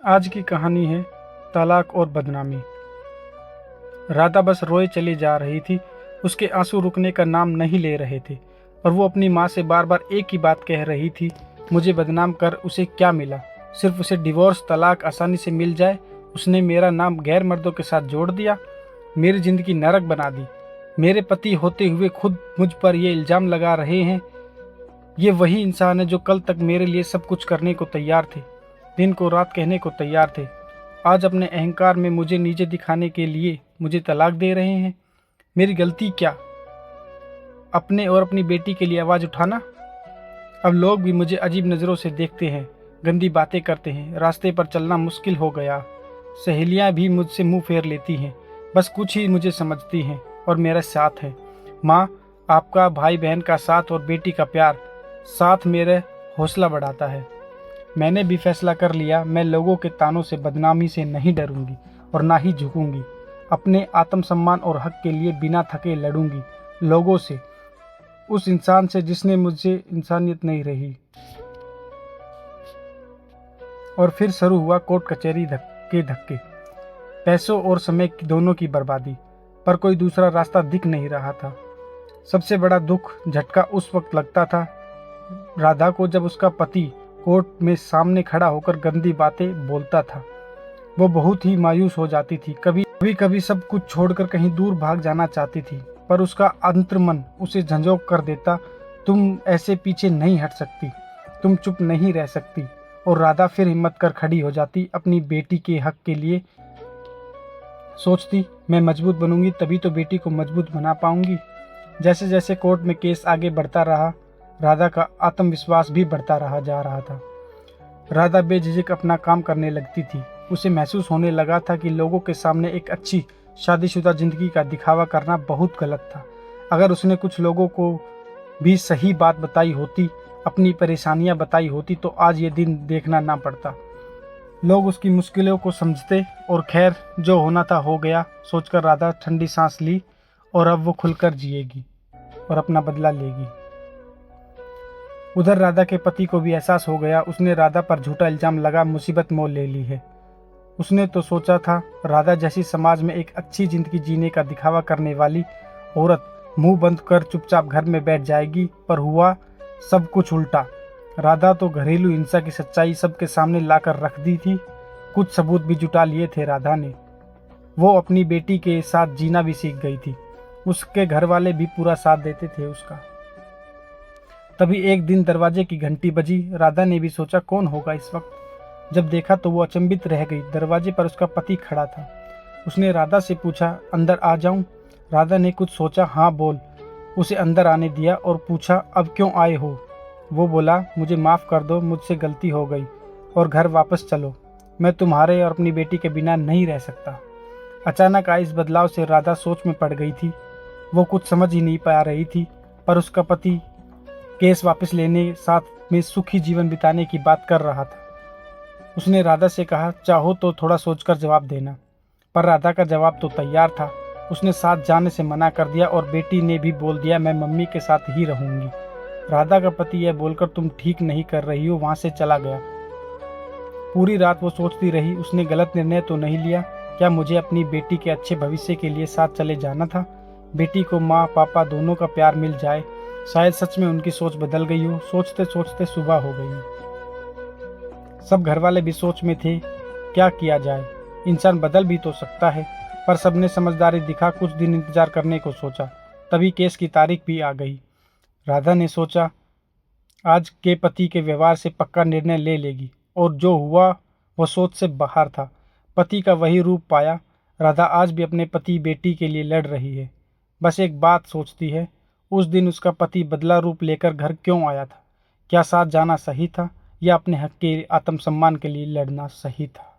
आज की कहानी है तलाक और बदनामी। राधा बस रोए चली जा रही थी। उसके आंसू रुकने का नाम नहीं ले रहे थे और वो अपनी माँ से बार बार एक ही बात कह रही थी, मुझे बदनाम कर उसे क्या मिला? सिर्फ उसे डिवोर्स तलाक आसानी से मिल जाए। उसने मेरा नाम गैर मर्दों के साथ जोड़ दिया, मेरी जिंदगी नरक बना दी। मेरे पति होते हुए खुद मुझ पर ये इल्ज़ाम लगा रहे हैं। ये वही इंसान है जो कल तक मेरे लिए सब कुछ करने को तैयार थे, दिन को रात कहने को तैयार थे। आज अपने अहंकार में मुझे नीचे दिखाने के लिए मुझे तलाक दे रहे हैं। मेरी गलती क्या? अपने और अपनी बेटी के लिए आवाज़ उठाना। अब लोग भी मुझे अजीब नज़रों से देखते हैं, गंदी बातें करते हैं, रास्ते पर चलना मुश्किल हो गया। सहेलियां भी मुझसे मुंह फेर लेती हैं, बस कुछ ही मुझे समझती हैं और मेरा साथ है। माँ, आपका भाई बहन का साथ और बेटी का प्यार साथ मेरे हौसला बढ़ाता है। मैंने भी फैसला कर लिया, मैं लोगों के तानों से बदनामी से नहीं डरूंगी और ना ही झुकूंगी। अपने आत्मसम्मान और हक के लिए बिना थके लड़ूंगी लोगों से, उस इंसान से जिसने मुझसे इंसानियत नहीं रही। और फिर शुरू हुआ कोर्ट कचहरी के धक्के, पैसों और समय दोनों की बर्बादी, पर कोई दूसरा रास्ता दिख नहीं रहा था। सबसे बड़ा दुख झटका उस वक्त लगता था राधा को जब उसका पति कोर्ट में सामने खड़ा होकर गंदी बातें बोलता था। वो बहुत ही मायूस हो जाती थी। कभी कभी सब कुछ छोड़कर कहीं दूर भाग जाना चाहती थी, पर उसका अंतर्मन उसे झंझोक कर देता। तुम ऐसे पीछे नहीं हट सकती, तुम चुप नहीं रह सकती। और राधा फिर हिम्मत कर खड़ी हो जाती, अपनी बेटी के हक के लिए सोचती, मैं मजबूत बनूंगी तभी तो बेटी को मजबूत बना पाऊंगी। जैसे जैसे कोर्ट में केस आगे बढ़ता रहा, राधा का आत्मविश्वास भी बढ़ता जा रहा था। राधा बेझिझक अपना काम करने लगती थी। उसे महसूस होने लगा था कि लोगों के सामने एक अच्छी शादीशुदा जिंदगी का दिखावा करना बहुत गलत था। अगर उसने कुछ लोगों को भी सही बात बताई होती, अपनी परेशानियां बताई होती, तो आज ये दिन देखना ना पड़ता। लोग उसकी मुश्किलों को समझते और खैर जो होना था हो गया सोचकर राधा ठंडी सांस ली। और अब वो खुलकर जिएगी और अपना बदला लेगी। उधर राधा के पति को भी एहसास हो गया, उसने राधा पर झूठा इल्जाम लगा मुसीबत मोल ले ली है। उसने तो सोचा था राधा जैसी समाज में एक अच्छी जिंदगी जीने का दिखावा करने वाली औरत मुंह बंद कर चुपचाप घर में बैठ जाएगी, पर हुआ सब कुछ उल्टा। राधा तो घरेलू हिंसा की सच्चाई सबके सामने लाकर रख दी थी। कुछ सबूत भी जुटा लिए थे राधा ने। वो अपनी बेटी के साथ जीना भी सीख गई थी। उसके घर वाले भी पूरा साथ देते थे उसका। तभी एक दिन दरवाजे की घंटी बजी। राधा ने भी सोचा कौन होगा इस वक्त। जब देखा तो वो अचंभित रह गई। दरवाजे पर उसका पति खड़ा था। उसने राधा से पूछा, अंदर आ जाऊं? राधा ने कुछ सोचा, हाँ बोल। उसे अंदर आने दिया और पूछा, अब क्यों आए हो? वो बोला, मुझे माफ़ कर दो, मुझसे गलती हो गई और घर वापस चलो। मैं तुम्हारे और अपनी बेटी के बिना नहीं रह सकता। अचानक आए इस बदलाव से राधा सोच में पड़ गई थी। वो कुछ समझ ही नहीं पा रही थी, पर उसका पति केस वापस लेने, साथ में सुखी जीवन बिताने की बात कर रहा था। उसने राधा से कहा, चाहो तो थोड़ा सोचकर जवाब देना। पर राधा का जवाब तो तैयार था। उसने साथ जाने से मना कर दिया और बेटी ने भी बोल दिया, मैं मम्मी के साथ ही रहूंगी। राधा का पति यह बोलकर तुम ठीक नहीं कर रही हो वहां से चला गया। पूरी रात वो सोचती रही, उसने गलत निर्णय तो नहीं लिया? क्या मुझे अपनी बेटी के अच्छे भविष्य के लिए साथ चले जाना था? बेटी को माँ पापा दोनों का प्यार मिल जाए। शायद सच में उनकी सोच बदल गई हो। सोचते सोचते सुबह हो गई। सब घर वाले भी सोच में थे, क्या किया जाए, इंसान बदल भी तो सकता है। पर सबने समझदारी दिखा, कुछ दिन इंतजार करने को सोचा। तभी केस की तारीख भी आ गई। राधा ने सोचा आज के पति के व्यवहार से पक्का निर्णय ले लेगी, और जो हुआ वह सोच से बाहर था। पति का वही रूप पाया। राधा आज भी अपने पति बेटी के लिए लड़ रही है। बस एक बात सोचती है, उस दिन उसका पति बदला रूप लेकर घर क्यों आया था? क्या साथ जाना सही था या अपने हक के आत्मसम्मान के लिए लड़ना सही था?